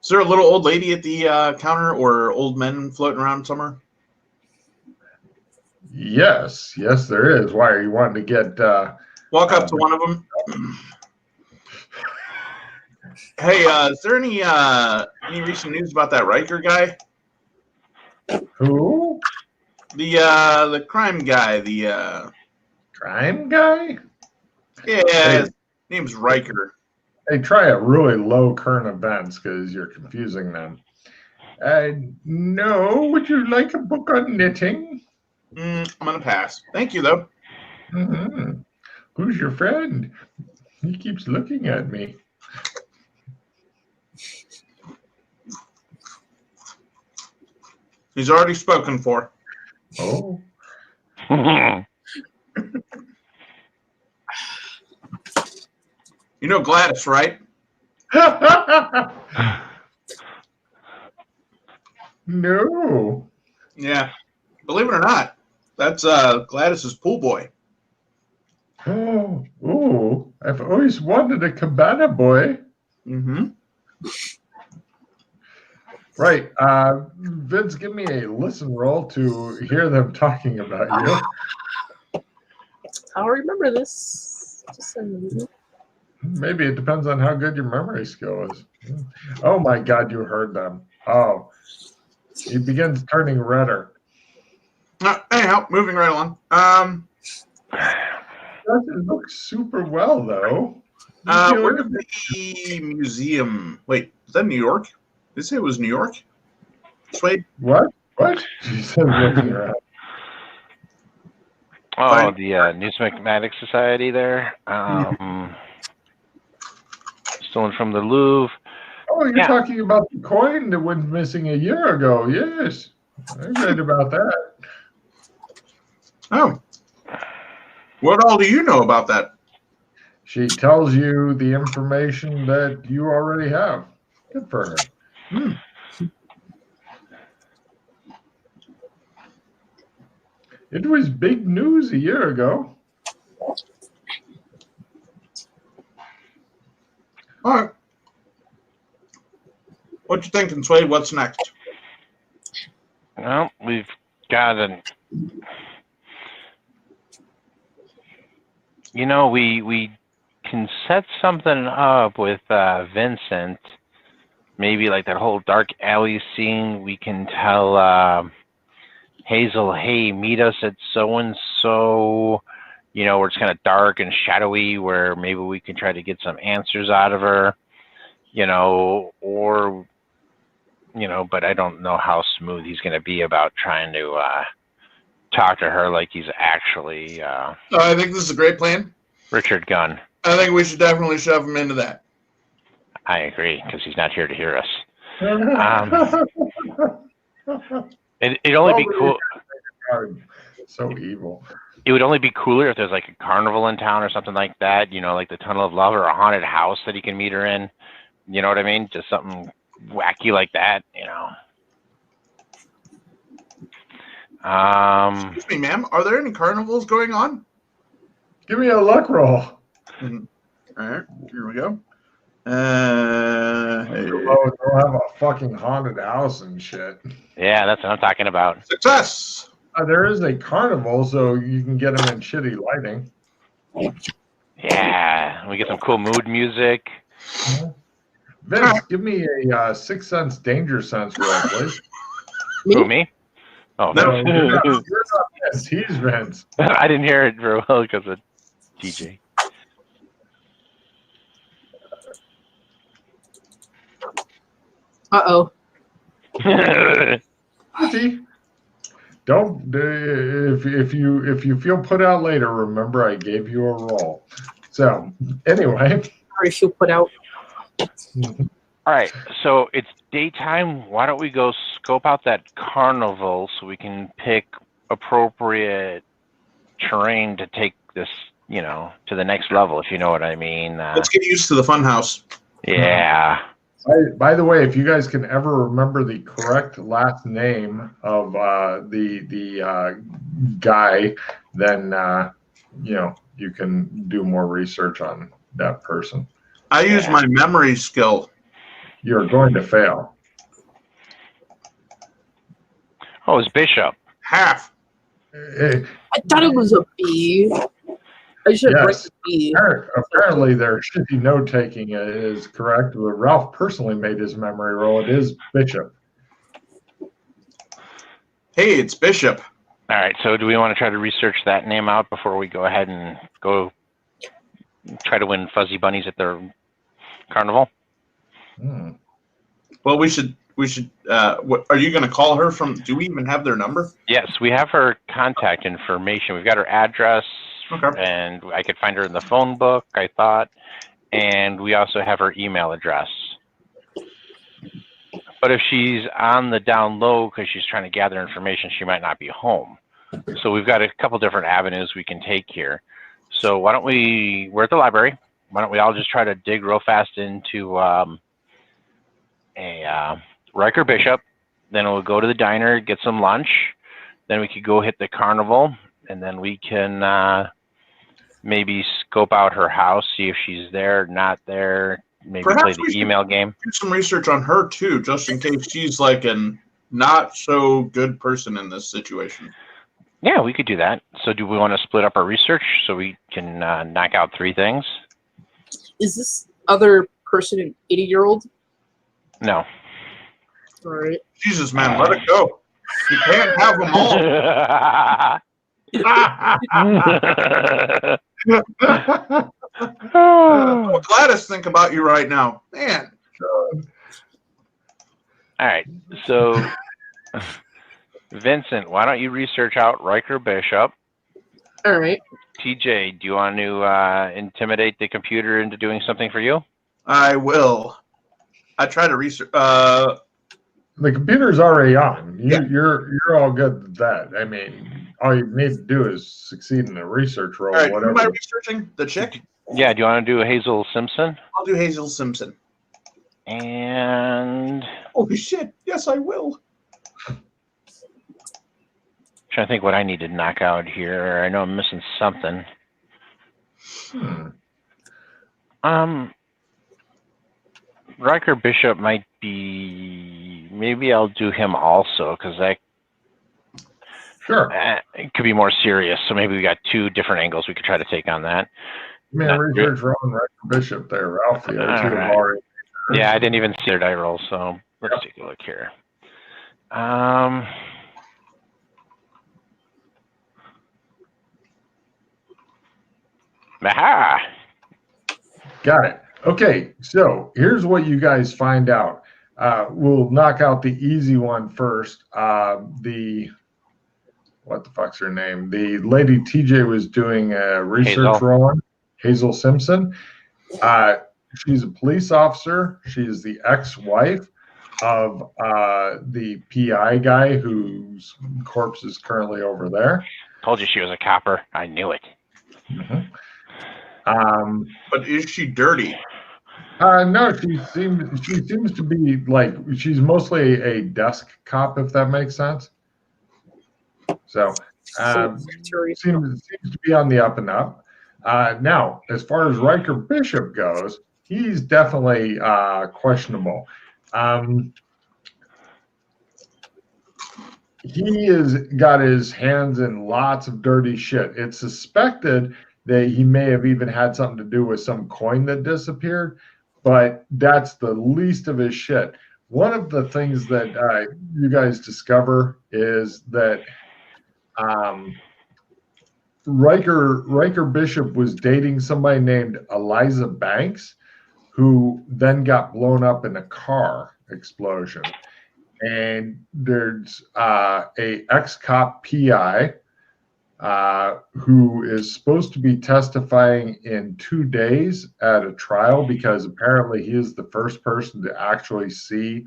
Is there a little old lady at the counter or old men floating around somewhere? Yes, there is. Why are you wanting to get? Walk up to one of them. Hey, is there any recent news about that Riker guy? Who? The crime guy. The crime guy? Yeah, his name's Riker. Hey, try a really low current events because you're confusing them. No, would you like a book on knitting? I'm gonna pass. Thank you, though. Mm-hmm. Who's your friend? He keeps looking at me. He's already spoken for. Oh. You know Gladys, right? No. Yeah. Believe it or not, that's Gladys's pool boy. Oh, I've always wanted a cabana boy. Mm-hmm. Right. Vince, give me a listen roll to hear them talking about you. I'll remember this. Just a minute. Maybe it depends on how good your memory skill is. Oh my God, you heard them. Oh, he begins turning redder. Anyhow, moving right along. Doesn't look super well though. Where did the museum? Wait, is that New York? Did it say it was New York? Swade? What? She said looking around. Oh, the Numismatic Society there. Stolen from the Louvre. Oh, you're talking about the coin that went missing a year ago. Yes, I read about that. Oh. What all do you know about that? She tells you the information that you already have. Good for her. It was big news a year ago. All right. What you thinking, Swade? What's next? Well, we've got an... You know, we can set something up with Vincent. Maybe like that whole dark alley scene. We can tell Hazel, hey, meet us at so-and-so, where it's kind of dark and shadowy, where maybe we can try to get some answers out of her, or, but I don't know how smooth he's going to be about trying to talk to her like he's actually... I think this is a great plan. Richard Gunn. I think we should definitely shove him into that. I agree, because he's not here to hear us. It'd only be cool. So evil. It would only be cooler if there's like a carnival in town or something like that, like the Tunnel of Love or a haunted house that he can meet her in. You know what I mean? Just something wacky like that, Excuse me, ma'am. Are there any carnivals going on? Give me a luck roll. All right, here we go. They'll have a fucking haunted house and shit. Yeah, that's what I'm talking about. Success! There is a carnival, so you can get them in shitty lighting. Yeah, we get some cool mood music. Vince, give me a Sixth Sense Danger Sense roll, please. Who, me? Oh, no, you're not Vince. He's Vince. I didn't hear it very well because of DJ. Uh-oh. See? Don't if you feel put out later, remember I gave you a roll. So anyway. Or if you put out. All right, so it's daytime. Why don't we go scope out that carnival so we can pick appropriate terrain to take this, to the next level, if you know what I mean. Let's get used to the fun house. Yeah. By the way, if you guys can ever remember the correct last name of the guy, then you can do more research on that person. I use my memory skill. you're going to fail. Oh, it's Bishop. Half. Eh, I thought it was a B. I should have Yes. written B. Apparently, their shitty note taking is correct. But Ralph personally made his memory roll. It is Bishop. Hey, it's Bishop. All right, so do we want to try to research that name out before we go ahead and go try to win fuzzy bunnies at their carnival? Well, we should. What, are you going to call her from? Do we even have their number? Yes, we have her contact information. We've got her address, Okay. and I could find her in the phone book, I thought, and we also have her email address. But if she's on the down low because she's trying to gather information, she might not be home. So we've got a couple different avenues we can take here. So why don't we're at the library. Why don't we all just try to dig real fast into Riker Bishop. Then we'll go to the diner, get some lunch. Then we could go hit the carnival. And then we can maybe scope out her house, see if she's there, not there. Maybe Perhaps play the email game. Do some research on her too, just in case she's like an not so good person in this situation. Yeah, we could do that. So do we want to split up our research so we can knock out 3 things? Is this other person an 80-year-old? No. All right. Jesus, man, let it go. You can't have them all. Oh, Gladys, think about you right now, man. All right, so Vincent, why don't you research out Riker Bishop? All right. TJ, do you want to intimidate the computer into doing something for you? I will. I try to research. The computer's already on. Yeah. You're all good at that. I mean, all you need to do is succeed in the research roll. All right, who Whatever. am I researching? The chick? Yeah, do you want to do Hazel Simpson? I'll do Hazel Simpson. And Holy shit! Yes, I will. trying to think what I need to knock out here. I know I'm missing something. Riker Bishop might be. Maybe I'll do him also because that Sure. it could be more serious. So maybe we got 2 different angles we could try to take on that. Man, research roll on Riker Bishop there, Ralph. The other 2 have Alright. already. Yeah, I didn't even see their die roll, so let's take a look here. Aha! Got it. Okay, so here's what you guys find out. We'll knock out the easy one first. What the fuck's her name? The lady TJ was doing a research Hazel. roll on, Hazel Simpson. She's a police officer. She's the ex-wife of the PI guy whose corpse is currently over there. Told you she was a copper. I knew it. But is she dirty? No, she seems to be like she's mostly a desk cop, if that makes sense. So seems to be on the up and up. Now, as far as Riker Bishop goes, he's definitely questionable. He has got his hands in lots of dirty shit. It's suspected that he may have even had something to do with some coin that disappeared, but that's the least of his shit. One of the things that you guys discover is that Riker Bishop was dating somebody named Eliza Banks, who then got blown up in a car explosion. And there's a ex-cop PI who is supposed to be testifying in 2 days at a trial because apparently he is the first person to actually see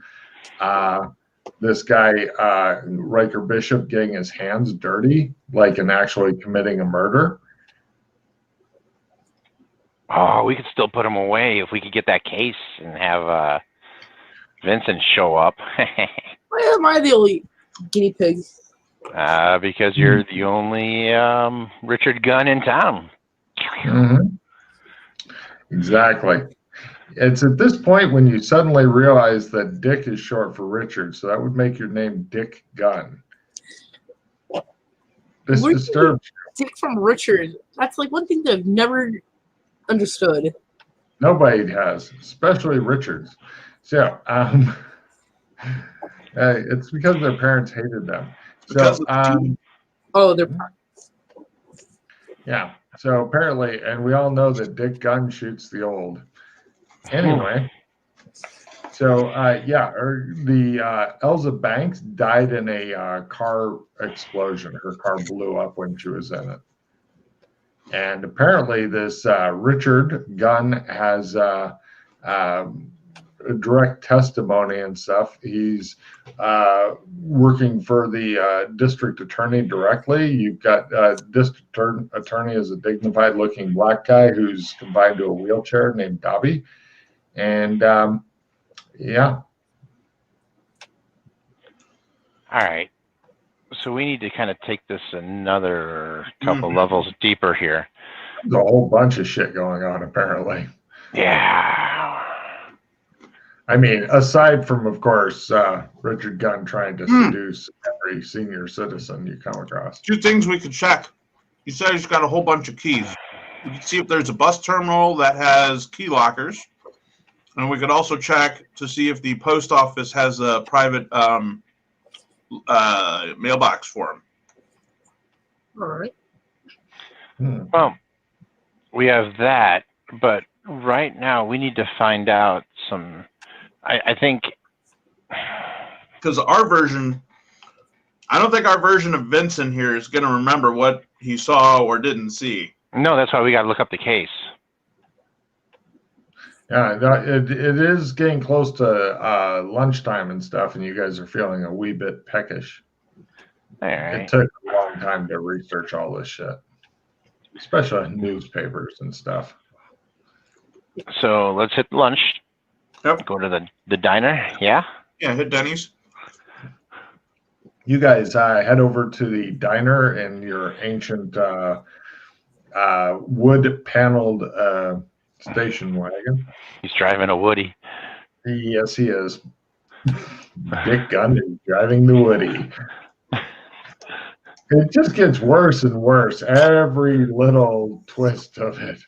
this guy, Riker Bishop, getting his hands dirty, like and actually committing a murder. Oh, we could still put him away if we could get that case and have Vincent show up. Why am I the only guinea pig? Because you're the only Richard Gunn in town. Mm-hmm. Exactly. It's at this point when you suddenly realize that Dick is short for Richard, so that would make your name Dick Gunn. This Where disturbs you. Dick from Richard. That's like one thing that I've never understood. Nobody has, especially Richards. So, it's because their parents hated them. So, Oh, they're yeah. So apparently, and we all know that Dick Gunn shoots the old. Anyway, so Elza Banks died in a car explosion. Her car blew up when she was in it. And apparently, this Richard Gunn has direct testimony and stuff. He's working for the district attorney directly. You've got district attorney is a dignified looking black guy who's confined to a wheelchair named Dobby. And yeah. All right. So we need to kind of take this another couple levels deeper here. There's a whole bunch of shit going on, apparently. Yeah. I mean, aside from, of course, Richard Gunn trying to seduce every senior citizen you come across. 2 things we could check. He said he's got a whole bunch of keys. We can see if there's a bus terminal that has key lockers. And we could also check to see if the post office has a private mailbox for him. all right. Well, we have that, but right now we need to find out some. I think because our version, I don't think our version of Vincent here is going to remember what he saw or didn't see. No, that's why we got to look up the case. Yeah, it is getting close to lunchtime and stuff, and you guys are feeling a wee bit peckish. All right. It took a long time to research all this shit, especially newspapers and stuff. So let's hit lunch. Yep. Go to the diner. Yeah. Yeah, hit Denny's. You guys head over to the diner in your ancient wood-paneled station wagon. He's driving a Woody. Yes, he is. Dick Gunn is driving the Woody. It just gets worse and worse, every little twist of it.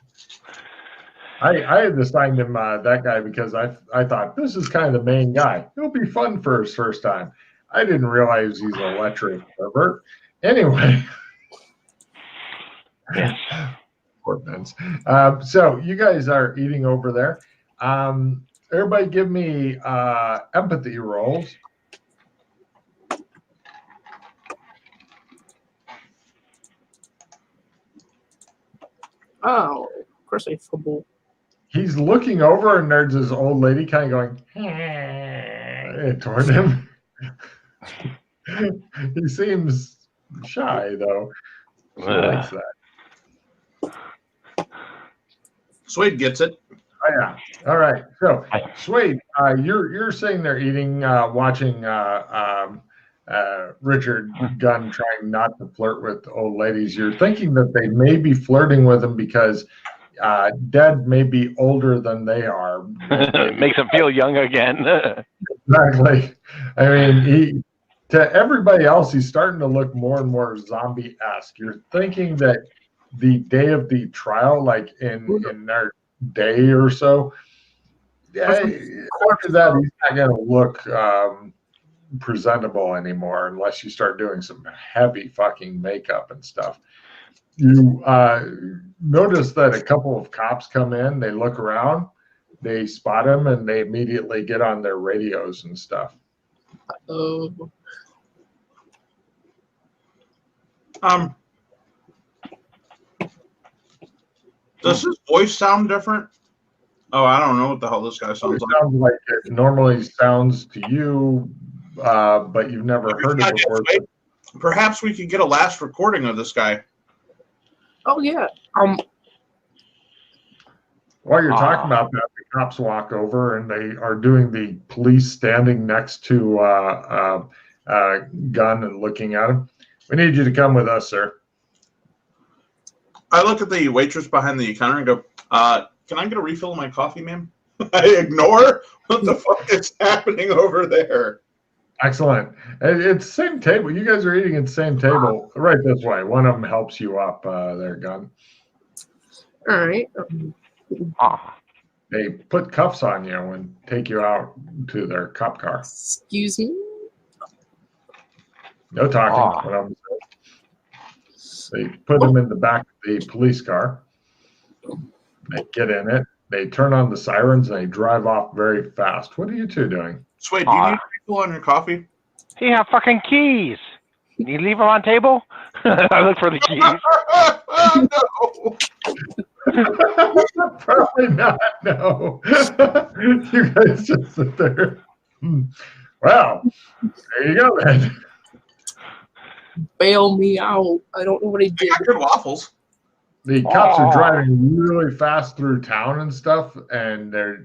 I had assigned him that guy because I thought this is kind of the main guy. It'll be fun for his first time. I didn't realize he's an electric pervert. Anyway. Yes. Poor Vince. So you guys are eating over there. Everybody give me empathy rolls. Oh, of course I fumble. He's looking over, and there's this old lady kind of going toward him. He seems shy, though. She likes that. Suede gets it. Oh, yeah. All right. So, Suede, you're sitting there eating, watching Richard Gunn trying not to flirt with old ladies. You're thinking that they may be flirting with him because Dad may be older than they are. Makes him feel young again. Exactly. I mean, to everybody else, he's starting to look more and more zombie-esque. You're thinking that the day of the trial, like in our day or so, after that, he's not going to look presentable anymore unless you start doing some heavy fucking makeup and stuff. You notice that a couple of cops come in, they look around, they spot him, and they immediately get on their radios and stuff. Does his voice sound different? Oh, I don't know what the hell this guy sounds like. It sounds like it normally sounds to you, but you've never heard it before. Perhaps we could get a last recording of this guy. Oh yeah. While you're talking about that, the cops walk over and they are doing the police standing next to Gunn and looking at him. We need you to come with us, sir. I look at the waitress behind the counter and go, can I get a refill of my coffee, ma'am? I ignore what the fuck is happening over there. Excellent. It's the same table. You guys are eating at the same table. Right this way. One of them helps you up there, Gun. All right. Ah. They put cuffs on you and take you out to their cop car. Excuse me. No talking. One of them says. They put them in the back of the police car. They get in it. They turn on the sirens and they drive off very fast. What are you two doing? So wait, do you need people on your coffee? He have fucking keys. You leave them on table? I look for the keys. No. Probably not. No. You guys just sit there. Well, there you go then. Bail me out. I don't know what I I did. got good waffles. The cops are driving really fast through town and stuff, and they're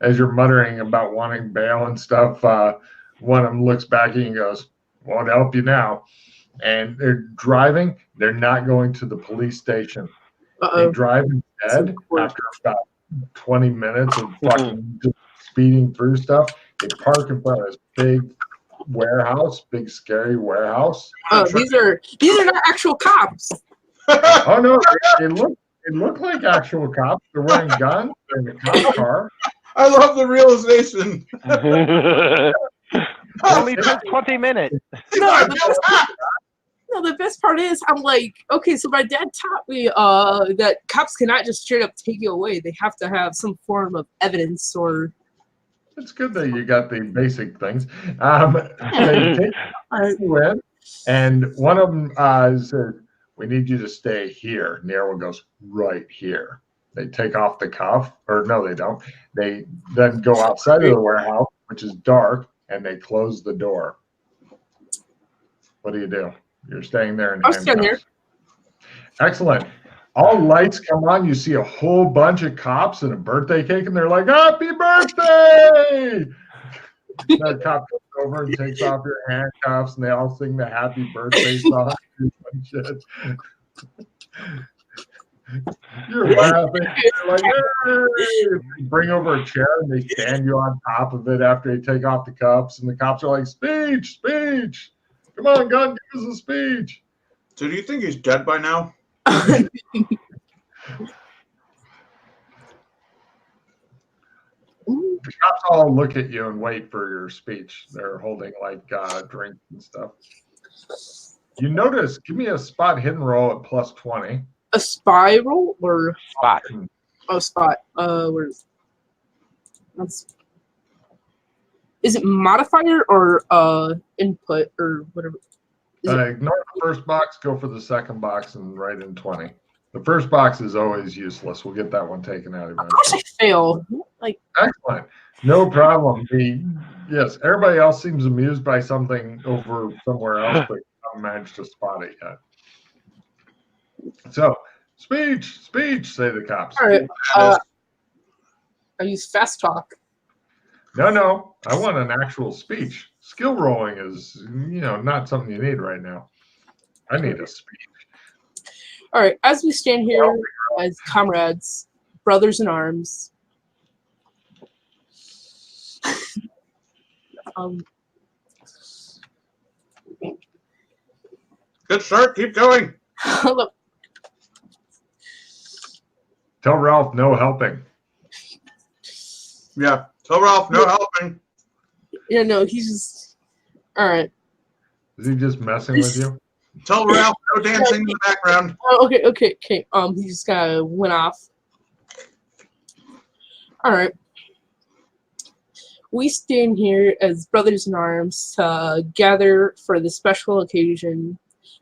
as you're muttering about wanting bail and stuff, one of them looks back at you and goes, "Won't help you now." And they're driving. They're not going to the police station. They drive instead after about 20 minutes of fucking just speeding through stuff. They park in front of this big warehouse, big scary warehouse. These are not actual cops. Oh no, they look like actual cops. They're wearing guns. They're in a cop car. I love the realization. Only took 20 minutes. No, the best part is I'm like, okay, so my dad taught me that cops cannot just straight up take you away. They have to have some form of evidence or. It's good that you got the basic things. They take you in, and one of them says, "We need you to stay here." And the other one goes, "Right here." They take off the cuff, or no, they don't. They then go outside of the warehouse, which is dark, and they close the door. What do you do? You're staying there in I'll stand there. handcuffs. Excellent. All lights come on. You see a whole bunch of cops and a birthday cake, and they're like, "Happy birthday!" That cop comes over and takes off your handcuffs, and they all sing the happy birthday song. You're laughing. You're like, "Hey!" Bring over a chair, and they stand you on top of it after they take off the cuffs, and the cops are like, "Speech, speech. Come on, gun, give us a speech." So do you think he's dead by now? The cops all look at you and wait for your speech. They're holding like drinks and stuff. You notice, give me a spot hidden roll at +20. A spy roll or Spot. spot. Where's that's is it modifier or input or whatever? Ignore the first box, go for the second box, and write in 20. The first box is always useless. We'll get that one taken out Of course I eventually. fail. Like Excellent. No problem. Yes, everybody else seems amused by something over somewhere else, but haven't managed to spot it yet. So, speech, speech, say the cops. all right. I use fast talk. No, I want an actual speech. Skill rolling is, not something you need right now. I need a speech. All right, as we stand here as comrades, brothers in arms. Good start. Keep going. Hello. Tell Ralph no helping. Yeah. Tell Ralph no helping. Yeah, no, he's just all right. Is he just messing with you? Tell Ralph no dancing in the background. Oh, okay. He just kind of went off. All right. We stand here as brothers in arms to gather for this special occasion,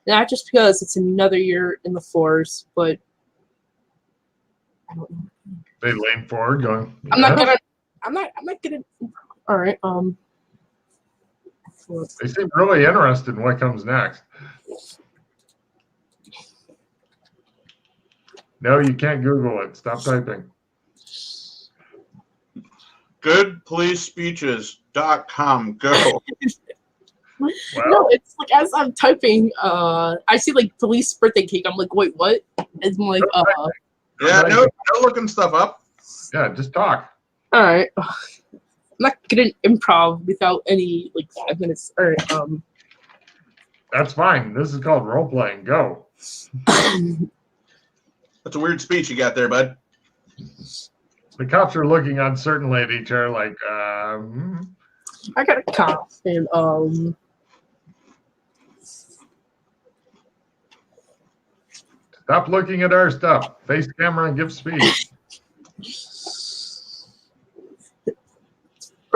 not just because it's another year in the force, but I don't know. They lean forward, going. I'm not gonna. All right. They seem really interested in what comes next. No, you can't Google it. Stop typing. Goodpolicespeeches.com. Go. Well, No, it's like as I'm typing, I see like police birthday cake. I'm like, wait, what? It's like, Yeah, no looking stuff up. yeah, just talk. All right. I'm not gonna improv without any like 5 minutes. Or That's fine. This is called role playing. Go. That's a weird speech you got there, bud. The cops are looking uncertainly at each other, like, I got a cop and stop looking at our stuff. Face camera and give speech.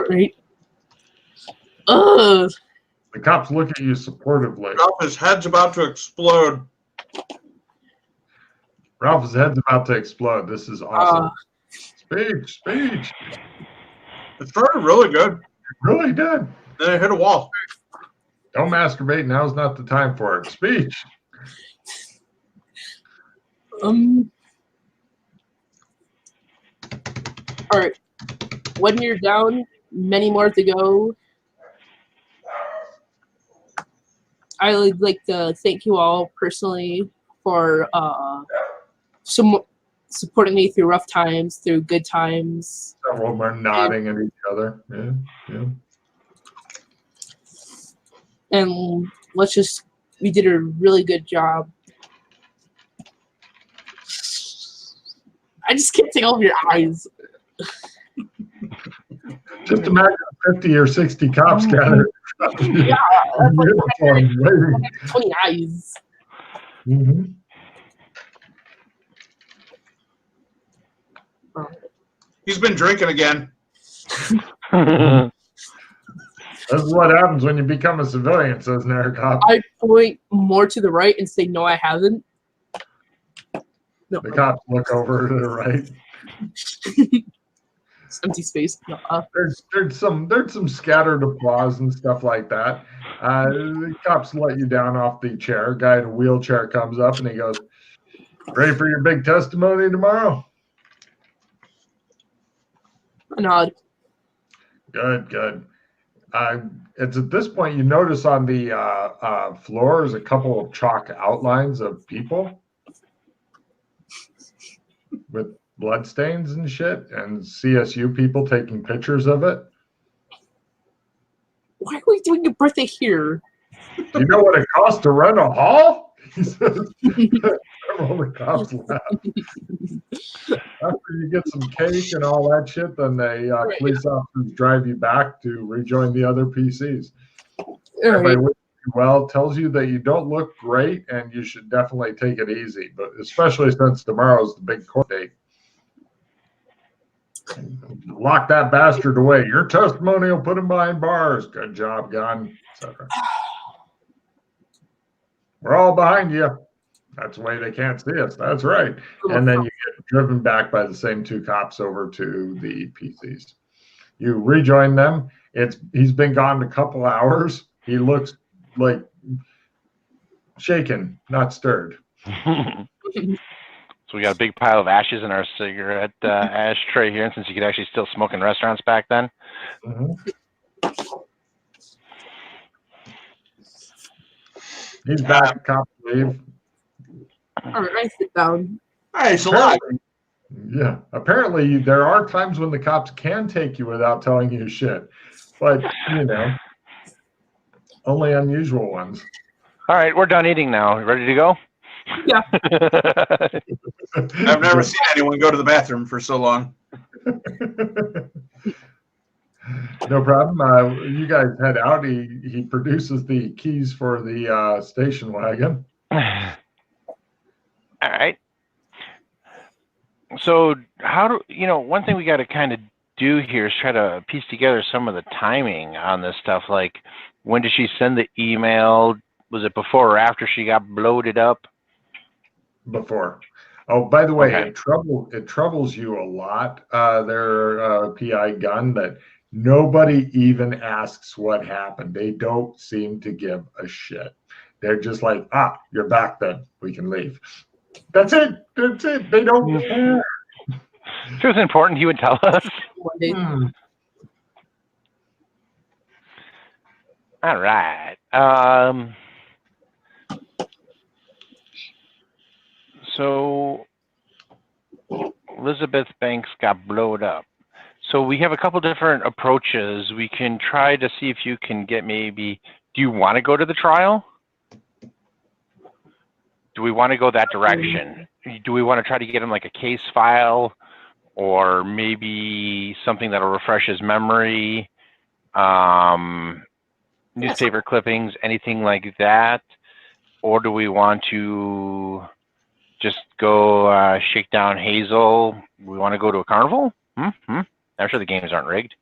right. Ugh. The cops look at you supportively. Ralph, his head's about to explode. Ralph's head's about to explode. This is awesome. Speech. It started really good. Really did. Then it hit a wall. Don't masturbate. Now's not the time for it. Speech. All right. 1 year down, many more to go. I would like to thank you all personally for supporting me through rough times, through good times. Several of them are nodding at each other. Yeah. And we did a really good job. I just can't take over your eyes. Just imagine 50 or 60 cops gathered. Yeah, that's Uniforms, waiting. 20 eyes. Mm-hmm. He's been drinking again. This is what happens when you become a civilian, says Nair Cop. I point more to the right and say, no, I haven't. No. The cops look over to the right. It's empty space. No, There's some scattered applause and stuff like that. The cops let you down off the chair. A guy in a wheelchair comes up and he goes, "Ready for your big testimony tomorrow?" a nod. Good. It's at this point you notice on the floor is a couple of chalk outlines of people with blood stains and shit, and CSU people taking pictures of it. Why are we doing a birthday here? Do you know what it costs to rent a hall? He says. All the cops laugh. After you get some cake and all that shit, then the police officers drive you back to rejoin the other PCs. Everybody wishes you well, tells you that you don't look great and you should definitely take it easy, but especially since tomorrow's the big court date. Lock that bastard away. Your testimony will put him behind bars. Good job, gun, etc. We're all behind you. That's the way they can't see us. That's right. And then you get driven back by the same two cops over to the PCs. You rejoin them. He's been gone a couple hours. He looks like shaken, not stirred. So we got a big pile of ashes in our cigarette ashtray here, since you could actually still smoke in restaurants back then. Mm-hmm. He's back. Cops leave. All right, I sit down. Hey, it's alive. Yeah. Apparently, there are times when the cops can take you without telling you shit, but only unusual ones. All right, we're done eating now. Ready to go? Yeah. I've never seen anyone go to the bathroom for so long. No problem. You guys head out. He produces the keys for the station wagon. All right. So one thing we got to kind of do here is try to piece together some of the timing on this stuff. Like, when did she send the email? Was it before or after she got bloated up? Before. Oh, by the way, Okay. it troubles you a lot, their PI gun, that nobody even asks what happened. They don't seem to give a shit. They're just like, you're back then. We can leave. That's it. They don't care. If it was important, he would tell us. One day. All right. So Elizabeth Banks got blowed up. So we have a couple different approaches. We can try to see if you can get maybe. Do you want to go to the trial? Do we want to go that direction? Do we want to try to get him like a case file, or maybe something that'll refresh his memory? Newspaper clippings, anything like that? Or do we want to just go shake down Hazel? We want to go to a carnival? I'm sure the games aren't rigged.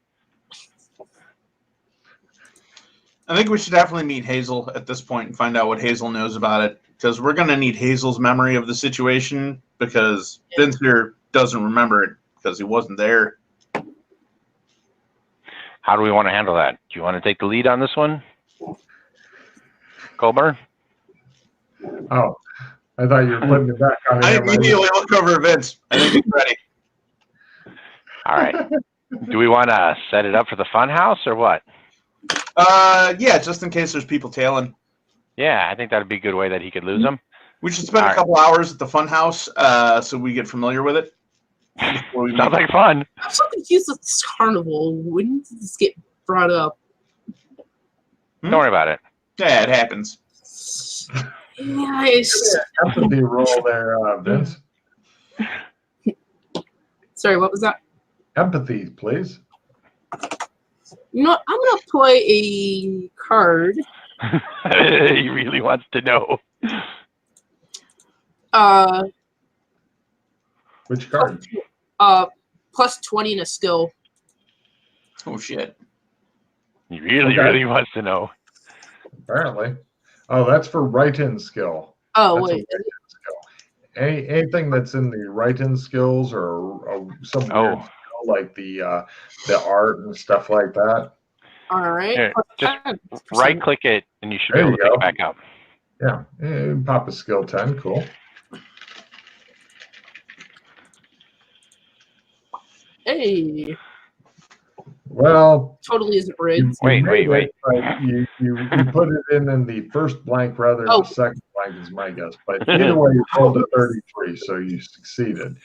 I think we should definitely meet Hazel at this point and find out what Hazel knows about it, because we're going to need Hazel's memory of the situation, because Vince here doesn't remember it because he wasn't there. How do we want to handle that? Do you want to take the lead on this one, Colburn? Oh, I thought you were putting it back on. I immediately look over at Vince. I think he's ready. All right. Do we want to set it up for the fun house or what? Yeah, just in case there's people tailing. Yeah, I think that'd be a good way that he could lose them. We should spend a couple hours at the fun house so we get familiar with it. Sounds like fun. I'm so confused with this carnival. When did this get brought up? Don't worry about it. Yeah, it happens. Nice. Empathy roll there, Vince. Sorry, what was that? Empathy, please. You know what? I'm going to play a card. He really wants to know. Which card? Plus 20 in a skill. Oh, shit. He really wants to know. Apparently. Oh, that's for write-in skill. Oh, That's wait. Anything that's in the write-in skills or some weird skill, like the art and stuff like that. All right. Here, just right-click it, and you should be able to pick it back up. Yeah, pop a skill 10. Cool. Hey. Well, Totally isn't rigged. Wait. You put it in the first blank rather than the second blank is my guess. But either way, you rolled a 33, so you succeeded.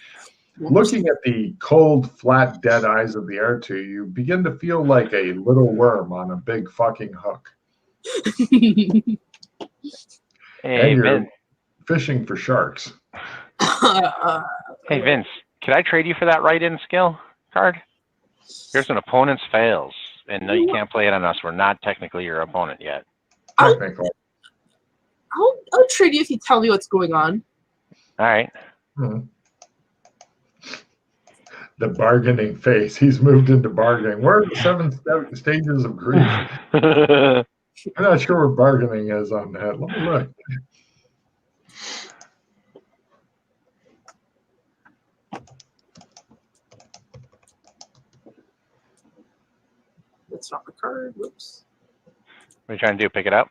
Looking at the cold, flat, dead eyes of the R2, you begin to feel like a little worm on a big fucking hook. Hey, And you're Vince. fishing for sharks. Hey, Vince. Can I trade you for that write-in skill card? Here's an opponent's fails. And no, you can't play it on us. We're not technically your opponent yet. Technically. I'll trade you if you tell me what's going on. All right. The bargaining phase. He's moved into bargaining. Where are the 7 stages of grief? I'm not sure what bargaining is on that. Let me look. That's not the card. Whoops. What are you trying to do? Pick it up?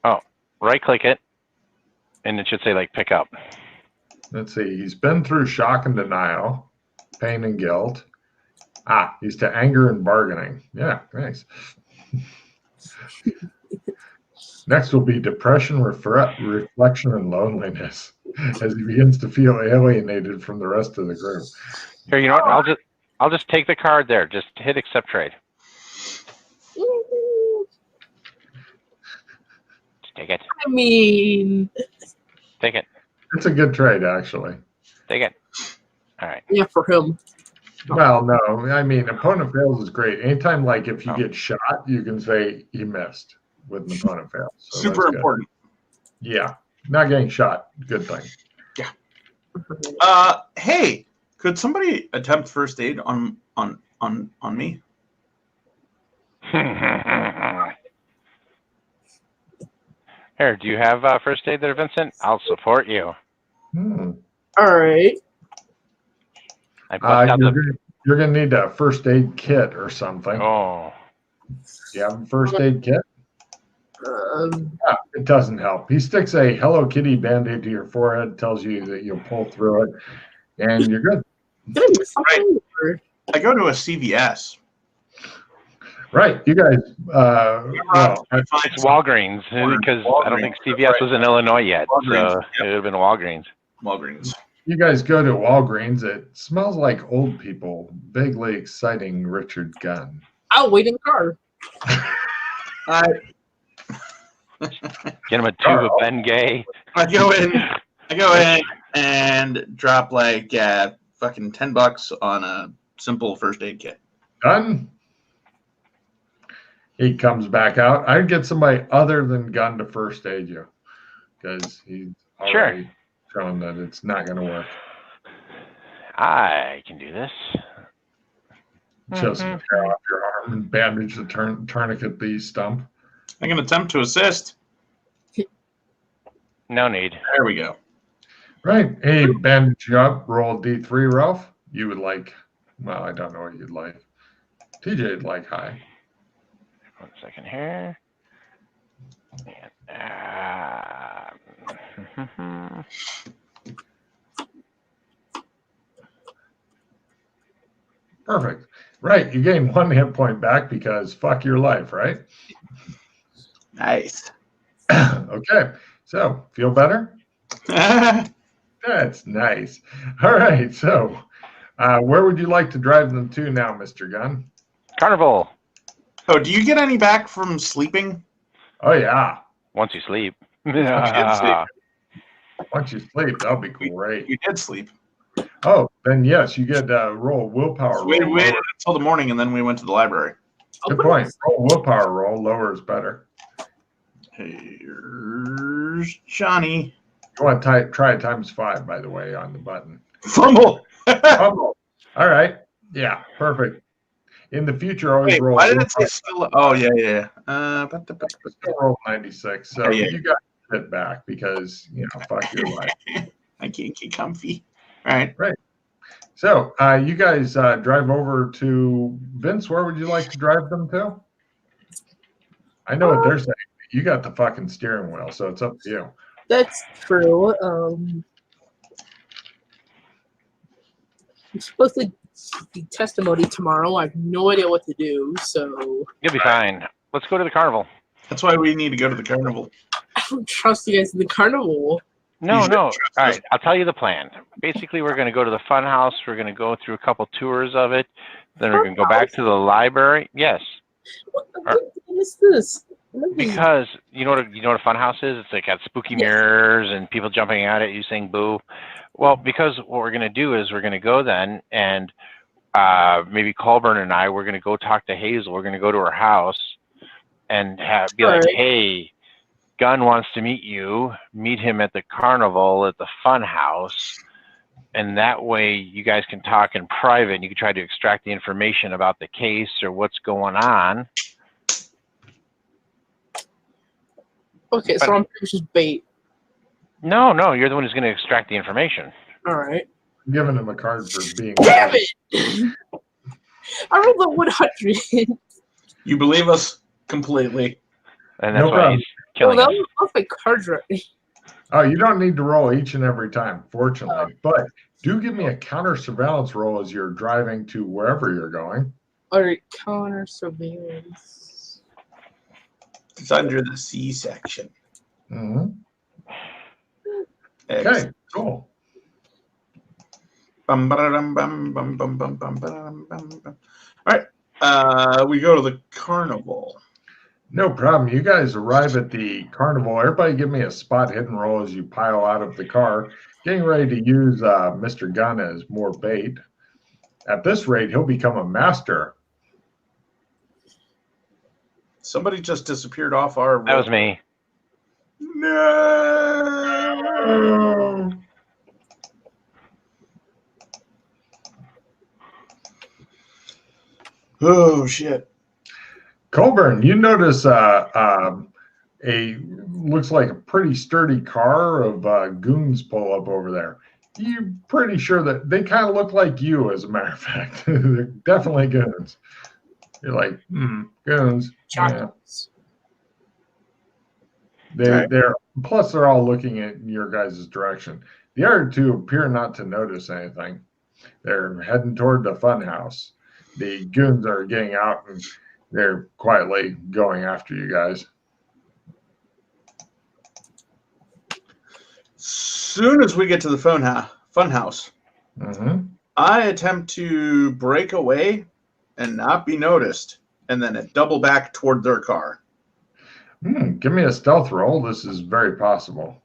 Oh, right-click it, and it should say, like, pick up. Let's see. He's been through shock and denial, pain and guilt. He's to anger and bargaining. Yeah, nice. Next will be depression, reflection, and loneliness as he begins to feel alienated from the rest of the group. Here, you know what? I'll just take the card there. Just hit accept trade. Just take it. I mean, Take it. It's a good trade, actually. Take it. All right. yeah, for him. Well, no, I mean, opponent fails is great. Anytime, like, if you get shot, you can say he missed with an opponent fail. So Super important. Yeah, not getting shot, good thing. Yeah. Hey, could somebody attempt first aid on me? Here, do you have first aid there, Vincent? I'll support you. All right. I bust out You're gonna need a first aid kit or something. Oh. You have a first aid kit? It doesn't help. He sticks a Hello Kitty Band-Aid to your forehead, tells you that you'll pull through it, and you're good. Did I miss something? I go to a CVS. Right, you guys. It's Walgreens, because I don't think CVS was in Illinois yet, so it would have been Walgreens. Walgreens. You guys go to Walgreens. It smells like old people. Vaguely exciting Richard Gunn. I'll wait in the car. I Get him a tube of Ben Gay. go in and drop like fucking $10 on a simple first aid kit. Gunn? He comes back out. I'd get somebody other than Gunn to first aid you, because he's already shown that it's not going to work. I can do this. Show some hair off your arm and bandage the tourniquet the stump. I can attempt to assist. No need. There we go. Right. Hey, bandage you up. Roll D3, Ralph. You would like, well, I don't know what you'd like. TJ'd like high. 1 second here. And, Perfect. Right. You gain 1 hit point back because fuck your life, right? Nice. Okay. So, feel better? That's nice. All right. So, where would you like to drive them to now, Mr. Gunn? Carnival. Oh, do you get any back from sleeping? Oh, yeah. Once you sleep. Once you sleep, that'll be great. You did sleep. Oh, then yes, you get roll willpower. We roll waited lower. until the morning and then we went to the library. Good point. Roll willpower roll. Lower is better. Here's Johnny. You want to try ×5, by the way, on the button. Fumble. All right. Yeah, perfect. In the future, always Wait, roll. why did it say still? Oh, yeah. Still roll 96. So Oh, yeah. you got to hit back because, fuck your life. I can't get comfy. All right. So you guys drive over to Vince. Where would you like to drive them to? I know what they're saying. You got the fucking steering wheel, so it's up to you. That's true. I'm supposed to be testimony tomorrow. I have no idea what to do, so You'll be fine. Let's go to the carnival. That's why we need to go to the carnival. I don't trust you guys in the carnival. No. should All trust right, I'll tell you the plan. Basically, we're going to go to the fun house. We're going to go through a couple tours of it. Then we're going to go back to the library. Yes, What is this? because you know what a fun house is? It's like got spooky mirrors and people jumping out at you saying boo. Well, because what we're going to do is we're going to go then and maybe Colburn and I, we're going to go talk to Hazel. We're going to go to her house and be like, hey, Gunn wants to meet you. Meet him at the carnival at the fun house. And that way you guys can talk in private and you can try to extract the information about the case or what's going on. Okay, so I'm just bait. No, you're the one who's going to extract the information. All right. I'm giving him a card for being. Damn it! I rolled a 100. You believe us completely. And that's No why problem. he's killing that us. was off my cards right. Oh, you don't need to roll each and every time, fortunately. But do give me a counter surveillance roll as you're driving to wherever you're going. All right, counter surveillance. It's under the C section. Mm-hmm. Okay, Excellent. cool. Bum, ba-da-dum, bum, bum, bum, bum, bum, ba-da-dum, bum, bum. All right. We go to the carnival. No problem. You guys arrive at the carnival. Everybody give me a spot hidden roll as you pile out of the car, getting ready to use Mr. Gunn as more bait. At this rate, he'll become a master. Somebody just disappeared off our. That was me. No! Oh shit! Colburn, you notice looks like a pretty sturdy car of goons pull up over there. You're pretty sure that they kind of look like you, as a matter of fact. They're definitely goons. You're like, goons. Yeah. They're plus they're all looking at your guys' direction. The other two appear not to notice anything. They're heading toward the fun house. The goons are getting out and they're quietly going after you guys. Soon as we get to the funhouse. Mm-hmm. I attempt to break away and not be noticed, and then double back toward their car. Give me a stealth roll. This is very possible.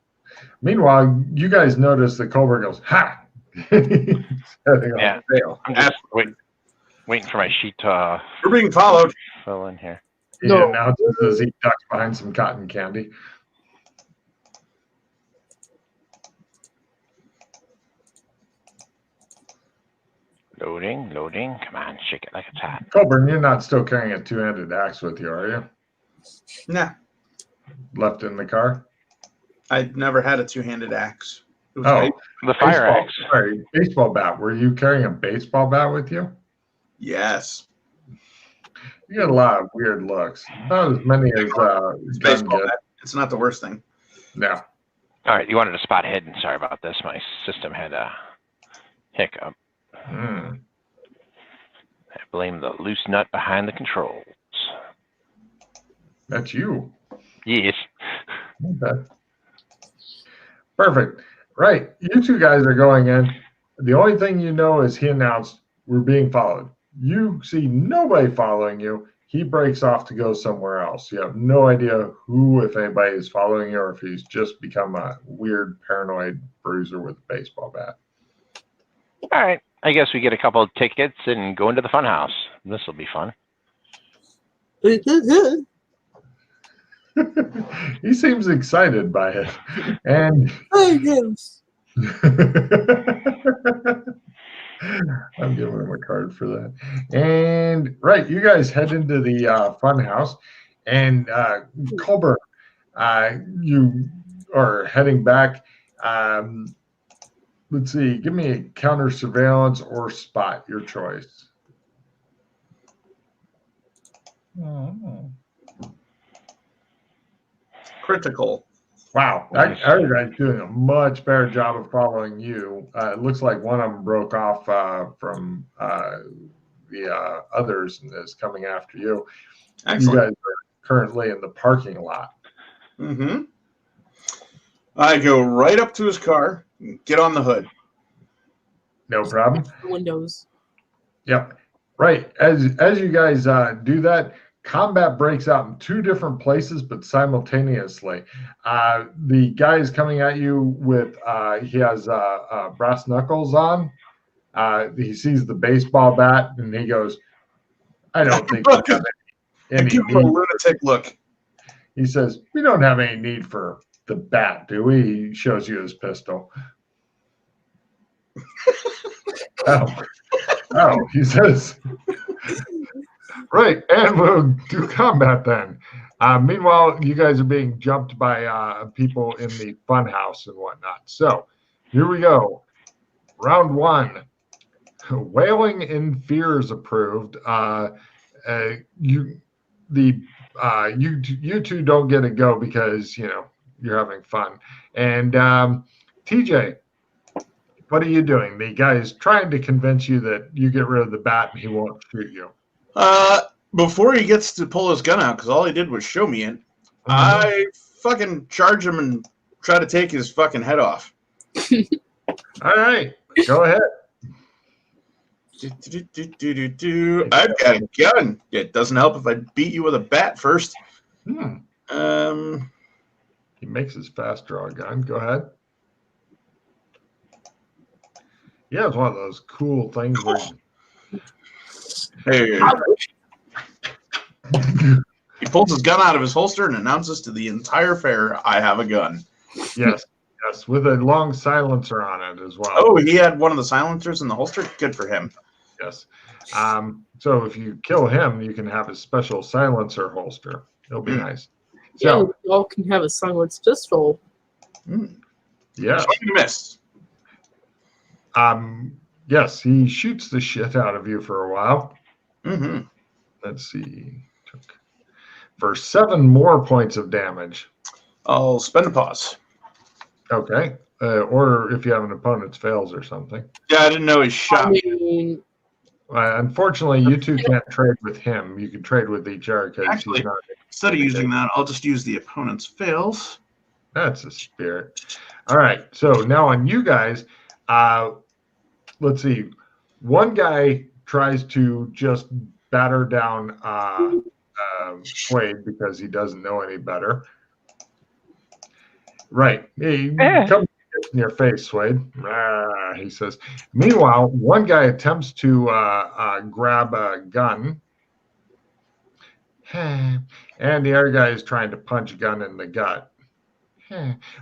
Meanwhile, you guys notice that Colbert goes, ha! Yeah. Fail. I'm just waiting for my sheet to You're being followed. fill in here. He No. announces as he ducks behind some cotton candy. Loading. Come on, shake it like it's hot. Colburn, you're not still carrying a two-handed axe with you, are you? Nah, Left in the car? I'd never had a two-handed axe. It was Oh, The fire baseball, axe. sorry, baseball bat. Were you carrying a baseball bat with you? Yes. You get a lot of weird looks. Not as many as It's gun baseball get. bat. It's not the worst thing. No. All right, you wanted a spot hidden. Sorry about this. My system had a hiccup. Hmm. I blame the loose nut behind the controls. That's you. Yes. Okay. Perfect. Right. You two guys are going in. The only thing you know is he announced, we're being followed. You see nobody following you. He breaks off to go somewhere else. You have no idea who, if anybody, is following you or if he's just become a weird, paranoid bruiser with a baseball bat. All right. I guess we get a couple of tickets and go into the funhouse. This will be fun. He seems excited by it. And I'm giving him a card for that. And right, you guys head into the fun house, and Colbert, you are heading back. Let's see, give me a counter surveillance or spot, your choice. Critical. Wow, that other guy's doing a much better job of following you. It looks like one of them broke off from the others and is coming after you. Excellent. You guys are currently in the parking lot. Mm-hmm. I go right up to his car, and get on the hood. No problem. Windows. Yep. Right. As you guys do that, combat breaks out in two different places, but simultaneously. The guy is coming at you with, he has brass knuckles on. He sees the baseball bat and he goes, I don't think we have any give him a need. lunatic look. He says, we don't have any need for the bat, do we? He shows you his pistol. Oh, he says, right, and we'll do combat then. Meanwhile, you guys are being jumped by people in the fun house and whatnot. So here we go. Round one. Wailing in fear is approved. You two don't get a go because you're having fun. And TJ, what are you doing? The guy is trying to convince you that you get rid of the bat and he won't shoot you. Before he gets to pull his gun out, because all he did was show me it, I fucking charge him and try to take his fucking head off. All right, go ahead. I've got a gun. It doesn't help if I beat you with a bat first. He makes his fast draw gun. Go ahead. Yeah, it's one of those cool things where Hey. He pulls his gun out of his holster and announces to the entire fair, I have a gun. yes, with a long silencer on it as well. Oh, he had one of the silencers in the holster? Good for him. Yes. So if you kill him, you can have a special silencer holster. It'll be nice. Yeah, So, we all can have a silenced pistol. yeah. Swing and miss. Yes, he shoots the shit out of you for a while. Mm-hmm. Let's see. For 7 more points of damage. I'll spend a pause. Okay. Or if you have an opponent's fails or something. Yeah, I didn't know he shot me. mean, Unfortunately, you two can't trade with him. You can trade with each other because Actually, he's not. Instead of using that, I'll just use the opponent's fails. That's a spirit. All right. So now on you guys, let's see. One guy tries to just batter down Suede because he doesn't know any better. Right. Hey, come in your face, Suede. He says. Meanwhile, one guy attempts to grab a gun. And the other guy is trying to punch a gun in the gut.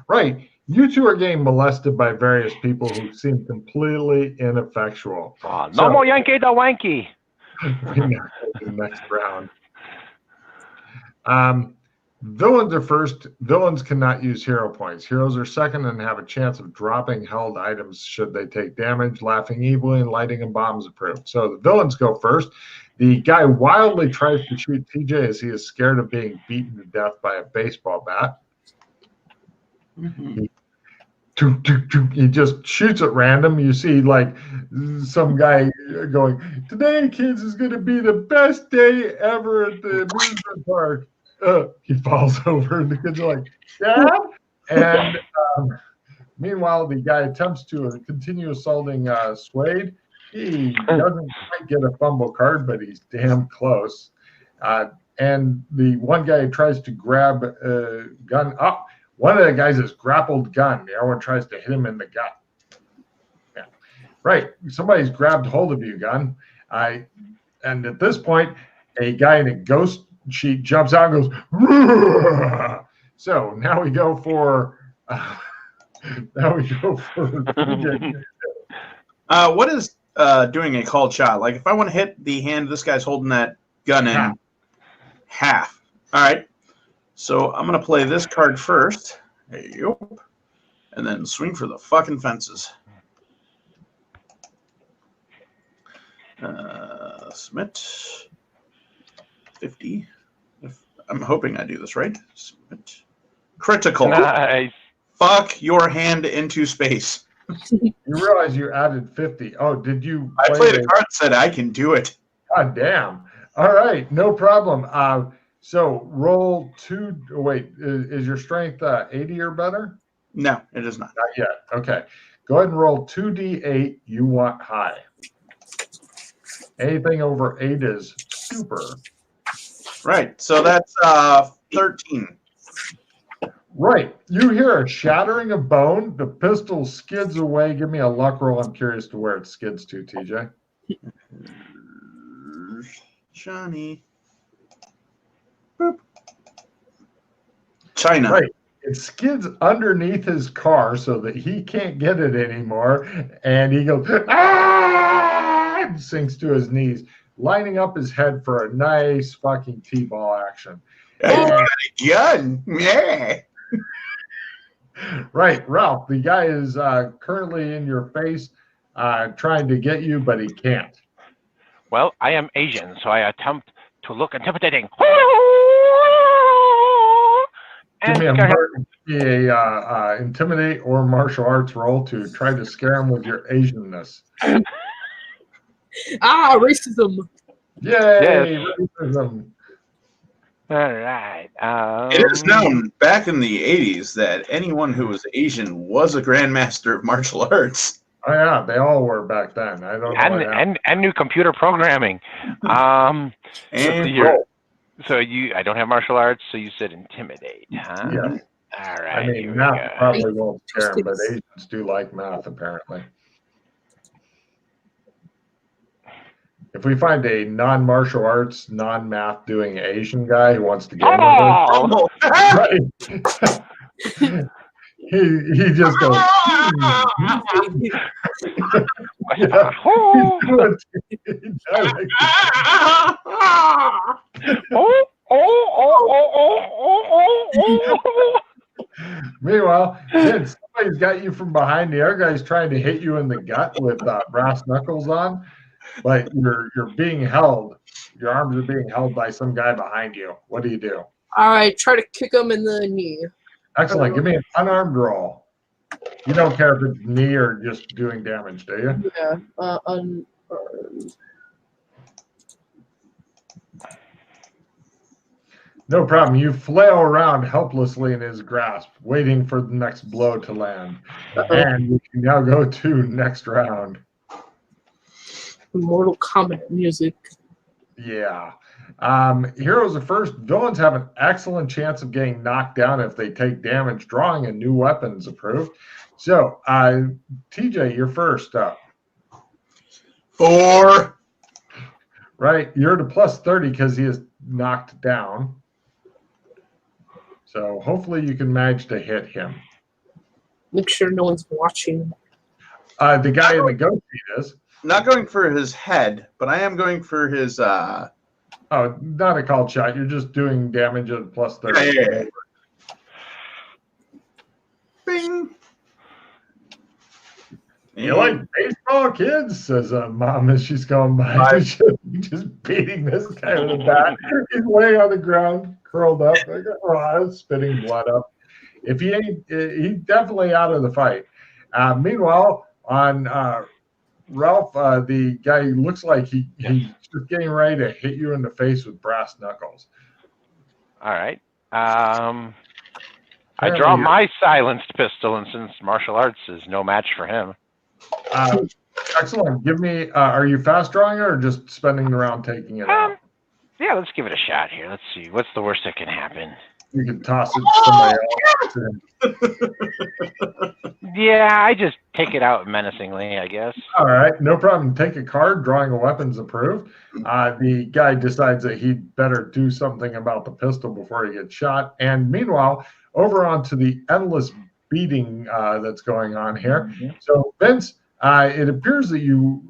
Right. You two are getting molested by various people who seem completely ineffectual. No more Yankee the Wanky. Next round. Villains are first. Villains cannot use hero points. Heroes are second and have a chance of dropping held items should they take damage. Laughing evilly and lighting a bomb's approved. So the villains go first. The guy wildly tries to shoot TJ as he is scared of being beaten to death by a baseball bat. Mm-hmm. He just shoots at random. You see, like, some guy going, "Today, kids, is going to be the best day ever at the amusement park." He falls over, and the kids are like, "Dad?" And meanwhile, the guy attempts to continue assaulting Suede. He doesn't quite get a fumble card, but he's damn close. And the one guy tries to grab a gun up. One of the guys is grappled gun. The other one tries to hit him in the gut. Yeah. Right. Somebody's grabbed hold of you, gun. And at this point, a guy in a ghost sheet jumps out and goes, "Rrr!" So now we go for what is doing a called shot? Like, if I want to hit the hand this guy's holding that gun in half. All right. So I'm going to play this card first. There you go. And then swing for the fucking fences. Submit. 50. I'm hoping I do this right. Submit. Critical. Nice. Fuck your hand into space. You realize you added 50. Oh, did you? I played a card that said I can do it. God damn. All right. No problem. So roll 2. Wait, is your strength 80 or better? No, it is not. Not yet. Okay. Go ahead and roll 2d8. You want high. Anything over 8 is super. Right. So that's 13. Right. You hear a shattering of bone. The pistol skids away. Give me a luck roll. I'm curious to where it skids to, TJ. Johnny. Boop. China. Right. It skids underneath his car so that he can't get it anymore. And he goes, "Ah!" and sinks to his knees, lining up his head for a nice fucking T-ball action. Gun. Yeah. Right, Ralph. The guy is currently in your face trying to get you, but he can't. Well, I am Asian, so I attempt to look intimidating. Give me a intimidate or martial arts roll to try to scare him with your Asianness. Racism. Yay! Yes. Racism. All right. It is known back in the 80s that anyone who was Asian was a grandmaster of martial arts. Oh yeah, they all were back then. I don't know. And knew computer programming. So I don't have martial arts, so you said intimidate, huh? Yeah. All right. I mean, math probably won't scare them, but Asians do like math, apparently. If we find a non-martial arts, non-math doing Asian guy who wants to game with us, right? he just goes. Meanwhile, somebody's got you from behind. The other guy's trying to hit you in the gut with brass knuckles on, but you're being held. Your arms are being held by some guy behind you. What do you do? I try to kick him in the knee. Excellent. Give me an unarmed roll. You don't care if it's knee or just doing damage, do you? Yeah, unarmed. No problem. You flail around helplessly in his grasp, waiting for the next blow to land. And we can now go to next round. Mortal Kombat music. Yeah. Heroes are first. Villains have an excellent chance of getting knocked down if they take damage. Drawing a new weapon is approved. So, TJ, you're first up. 4. Right. You're to plus 30 because he is knocked down. So hopefully you can manage to hit him. Make sure no one's watching. The guy in the goat seat is. Not going for his head, but I am going for his. Oh, not a called shot. You're just doing damage at plus 30. Yeah. Bing. You like baseball, kids? Says mom as she's going by. Just beating this guy with a bat. He's laying on the ground, curled up, like, spitting blood up. If he ain't, he's definitely out of the fight. Meanwhile, on Ralph, the guy looks like he's just getting ready to hit you in the face with brass knuckles. All right. I draw my silenced pistol, and since martial arts is no match for him. Excellent. Give me. Are you fast drawing it or just spending the round taking it out? Yeah, let's give it a shot here. Let's see. What's the worst that can happen? You can toss it to somebody else. Yeah, I just take it out menacingly, I guess. All right, no problem. Take a card. Drawing a weapon's approved. The guy decides that he'd better do something about the pistol before he gets shot. And meanwhile, over onto the endless beating that's going on here. Mm-hmm. So, Vince, it appears that you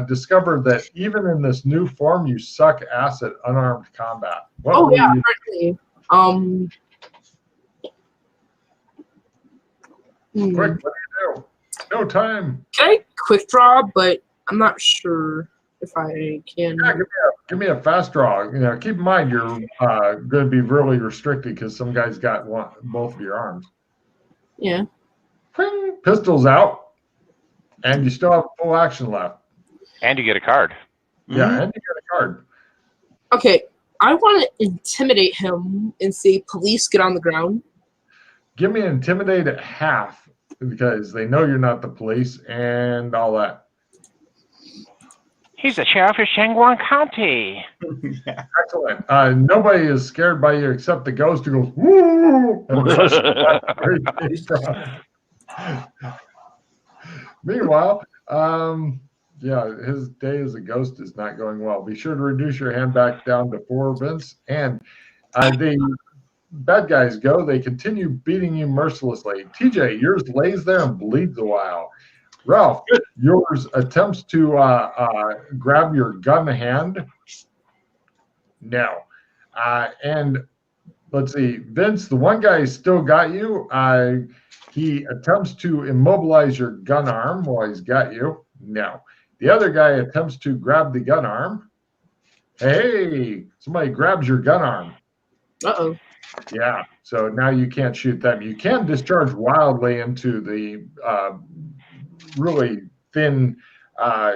discovered that even in this new form, you suck ass at unarmed combat. Apparently. Quick, what do you do? No time. Can I quick draw? But I'm not sure if I can. Yeah, give me a fast draw. You know, keep in mind you're going to be really restricted because some guy's got both of your arms. Yeah. Pistol's out, and you still have full action left. And you get a card. Yeah, and you get a card. Okay, I want to intimidate him and say, "Police, get on the ground." Give me intimidate at half because they know you're not the police and all that. He's the sheriff of Shangguan County. Excellent. Nobody is scared by you except the ghost who goes, woo! Meanwhile, his day as a ghost is not going well. Be sure to reduce your hand back down to 4, Vince. And the bad guys go. They continue beating you mercilessly. TJ, yours lays there and bleeds a while. Ralph, yours attempts to grab your gun hand. No. And let's see, Vince, the one guy still got you. He attempts to immobilize your gun arm while he's got you. No. The other guy attempts to grab the gun arm. Hey, somebody grabs your gun arm. Uh-oh. Yeah, so now you can't shoot them. You can discharge wildly into the really thin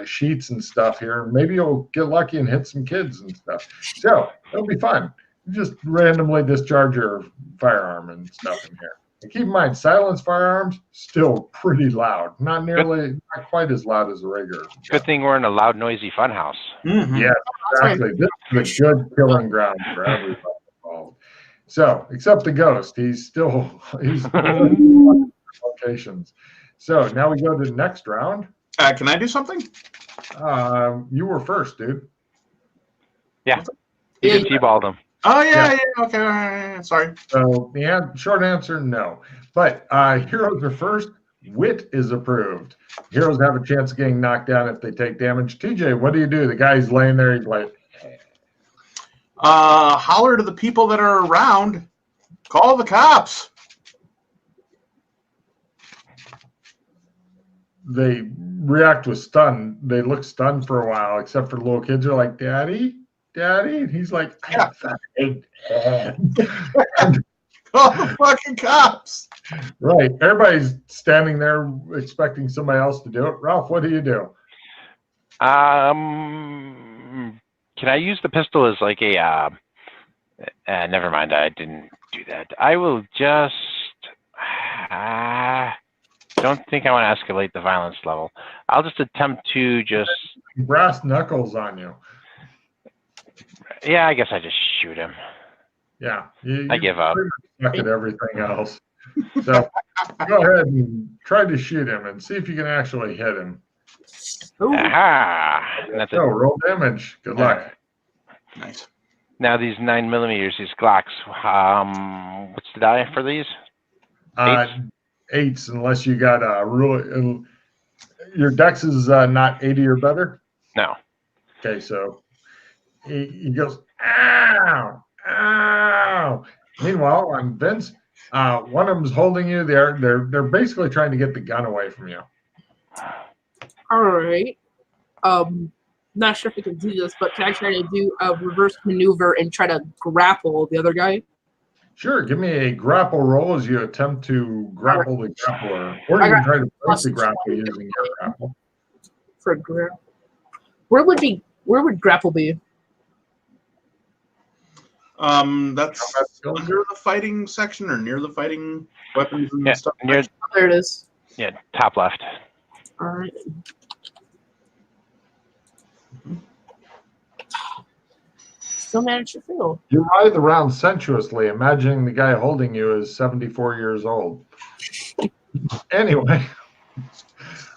sheets and stuff here. Maybe you'll get lucky and hit some kids and stuff. So it'll be fun. You just randomly discharge your firearm and stuff in here. And keep in mind, silenced firearms still pretty loud. Not quite as loud as a regular. Good thing we're in a loud, noisy funhouse. Mm-hmm. Yeah, exactly. This is a good killing ground for everybody involved. So, except the ghost, he's locations. So now we go to the next round. Can I do something? You were first, dude. Yeah, you can T-ball them. Oh yeah, okay. Sorry. So the short answer, no. But heroes are first. Wit is approved. Heroes have a chance of getting knocked down if they take damage. TJ, what do you do? The guy's laying there. He's like, holler to the people that are around. Call the cops. They react with stun. They look stunned for a while, except for the little kids are like, Daddy? And he's like, Call the fucking cops. Right. Everybody's standing there expecting somebody else to do it. Ralph, what do you do? Can I use the pistol as like a Never mind. I didn't do that. I will just. Don't think I want to escalate the violence level. I'll just attempt to just. Brass knuckles on you. Yeah, I guess I just shoot him. Yeah. I give up. Suck at everything else. So go ahead and try to shoot him and see if you can actually hit him. Ooh. Aha! That's it. Roll damage. Good luck. Nice. Now these 9mm, these Glocks. What's the die for these? Eights, unless you got a really. Your dex is not 80 or better. No. Okay, so he goes, ow, ow. Meanwhile, on Vince, one of them's holding you. They're basically trying to get the gun away from you. All right. Not sure if we can do this, but can I try to do a reverse maneuver and try to grapple the other guy? Sure, give me a grapple roll as you attempt to grapple the grappler, or you can try to break the grapple using your grapple. For grapple, where would grapple be? That's under the fighting section or near the fighting weapons and stuff. Near, There it is. yeah, top left. All right. Still managed to fail. You writhe around sensuously, imagining the guy holding you is 74 years old. Anyway,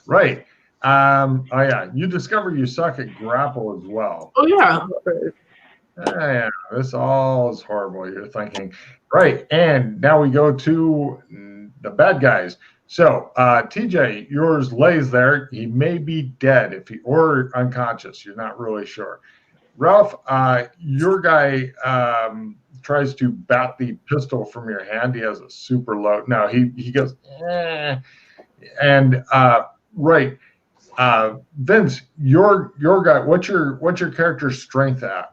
right. Oh yeah, you discover you suck at grapple as well. Oh yeah. Yeah, this all is horrible. You're thinking, right? And now we go to the bad guys. So, TJ, yours lays there. He may be dead or unconscious. You're not really sure. Ralph, your guy tries to bat the pistol from your hand. He has a super low. No, he goes, eh. And right, Vince, your guy. What's your character's strength at?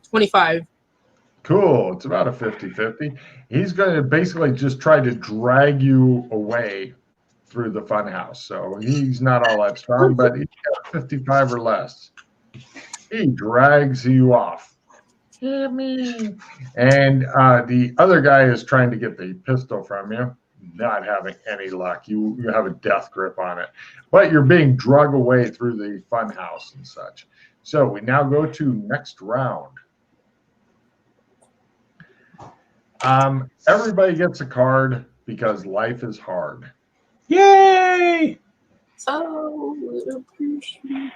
25. Cool. It's about a 50-50. He's going to basically just try to drag you away through the funhouse. So he's not all that strong, but he's got 55 or less. He drags you off. Hit me. And the other guy is trying to get the pistol from you, not having any luck. You have a death grip on it. But you're being dragged away through the funhouse and such. So we now go to next round. Everybody gets a card because life is hard. Yay! So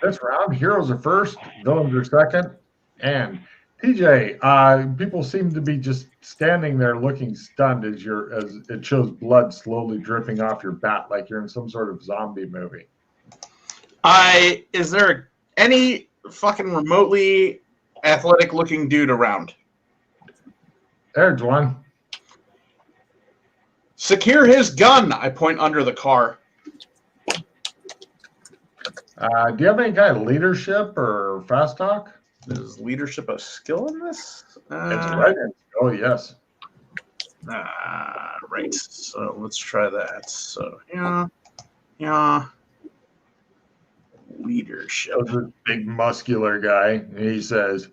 This round, heroes are first, villains are second, and TJ, people seem to be just standing there looking stunned as it shows blood slowly dripping off your bat like you're in some sort of zombie movie. Is there any fucking remotely athletic looking dude around? There's one. Secure his gun. I point under the car. Do you have any kind of leadership or fast talk? Is leadership a skill in this? It's right. Oh, yes. Right. So let's try that. So, yeah. Leadership. That was a big muscular guy. And he says,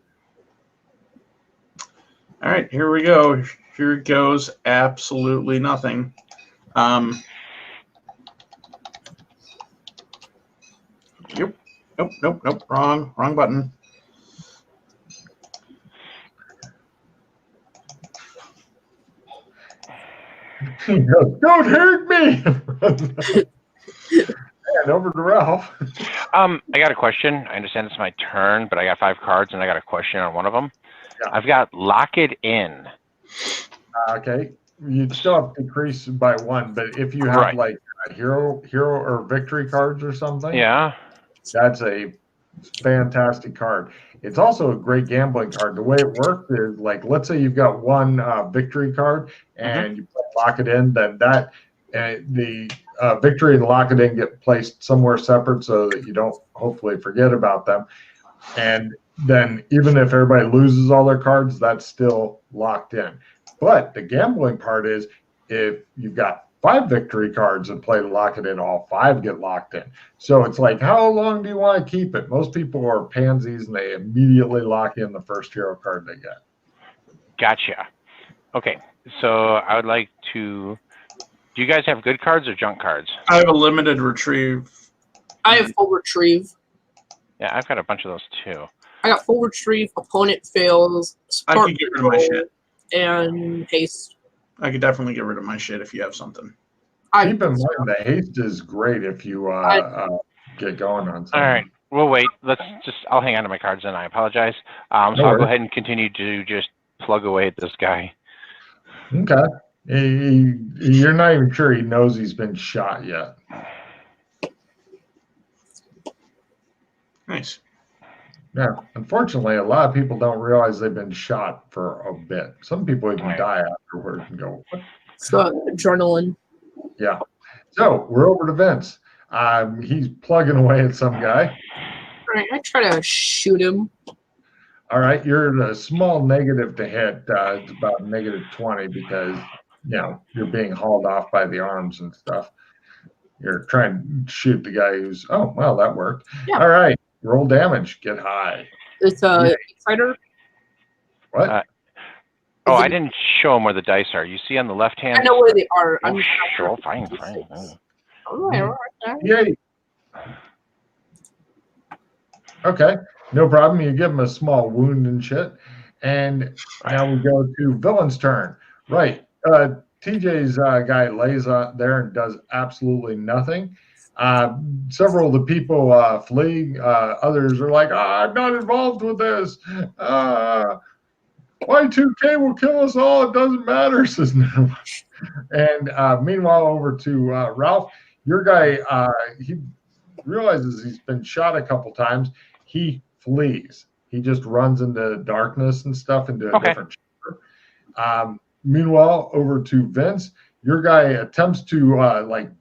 all right, here we go. Here it goes. Absolutely nothing. Yep. Nope. Wrong button. He goes, don't hurt me. And over to Ralph. I got a question. I understand it's my turn, but I got 5 cards and I got a question on one of them. Yeah. I've got lock it in. Okay. You'd still have to decrease by 1, but if you have like a hero or victory cards or something, Yeah. that's a fantastic card. It's also a great gambling card. The way it works is like, let's say you've got 1 victory card and you lock it in, then that the victory and lock it in get placed somewhere separate so that you don't hopefully forget about them. And then even if everybody loses all their cards, that's still locked in. But the gambling part is if you've got 5 victory cards and play to lock it in. All 5 get locked in. So it's like, how long do you want to keep it? Most people are pansies and they immediately lock in the first hero card they get. Gotcha. Okay, so I would like to. Do you guys have good cards or junk cards? I have a limited retrieve. I have full retrieve. Yeah, I've got a bunch of those too. I got full retrieve, opponent fails, I spark could get rid of my shit. and haste. I could definitely get rid of my shit if you have something. Keep in mind, the haste is great if you get going on something. All right, we'll wait. I'll hang on to my cards and I apologize. So I'll go ahead and continue to just plug away at this guy. Okay. You're not even sure he knows he's been shot yet. Nice. Yeah. Unfortunately, a lot of people don't realize they've been shot for a bit. Some people even die afterwards and go, what? So adrenaline. Yeah. So we're over to Vince. He's plugging away at some guy. All right, I try to shoot him. All right. You're a small negative to hit. It's about -20 because, you're being hauled off by the arms and stuff. You're trying to shoot the guy who's, oh, well, that worked. Yeah. All right. Roll damage. Get high. It's a fighter. What? I didn't show him where the dice are. You see on the left hand? I know where they are. Oh, sure, fine. All right. Yay. Okay. No problem. You give him a small wound and shit. And now we go to villain's turn. Right. TJ's guy lays there and does absolutely nothing. Several of the people flee. Others are like, I'm not involved with this. Y2K will kill us all. It doesn't matter, says no. And meanwhile, over to Ralph. Your guy, he realizes he's been shot a couple times. He flees. He just runs into darkness and stuff into a different chamber. Meanwhile, over to Vince. Your guy attempts to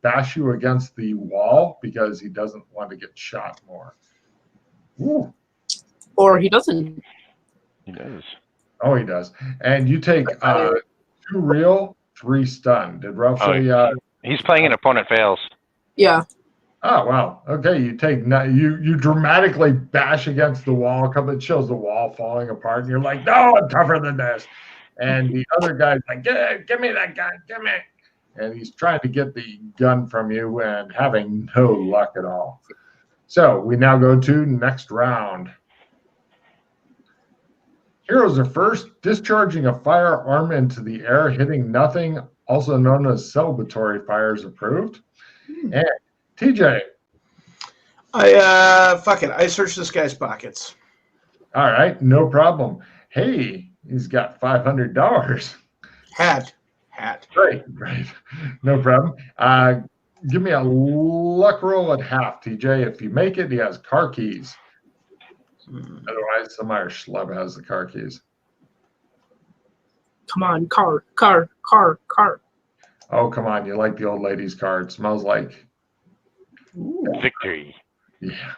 bash you against the wall because he doesn't want to get shot more. Ooh. Or he doesn't. He does. Oh, he does. And you take 2 real, 3 stun. Did Ralph say? He's playing an opponent fails. Yeah. Oh, wow. Okay, you take you dramatically bash against the wall. It shows the wall falling apart, and you're like, no, I'm tougher than this. And the other guy's like, give me that gun, give me. And he's trying to get the gun from you and having no luck at all. So we now go to next round. Heroes are first, discharging a firearm into the air, hitting nothing, also known as celebratory fires approved. And TJ. Fuck it. I searched this guy's pockets. All right, no problem. Hey, he's got $500. Hat. Right. No problem. Give me a luck roll at half, TJ. If you make it, he has car keys. Otherwise, some other schlub has the car keys. Come on, car. Oh, come on. You like the old lady's car. It smells like victory. Yeah.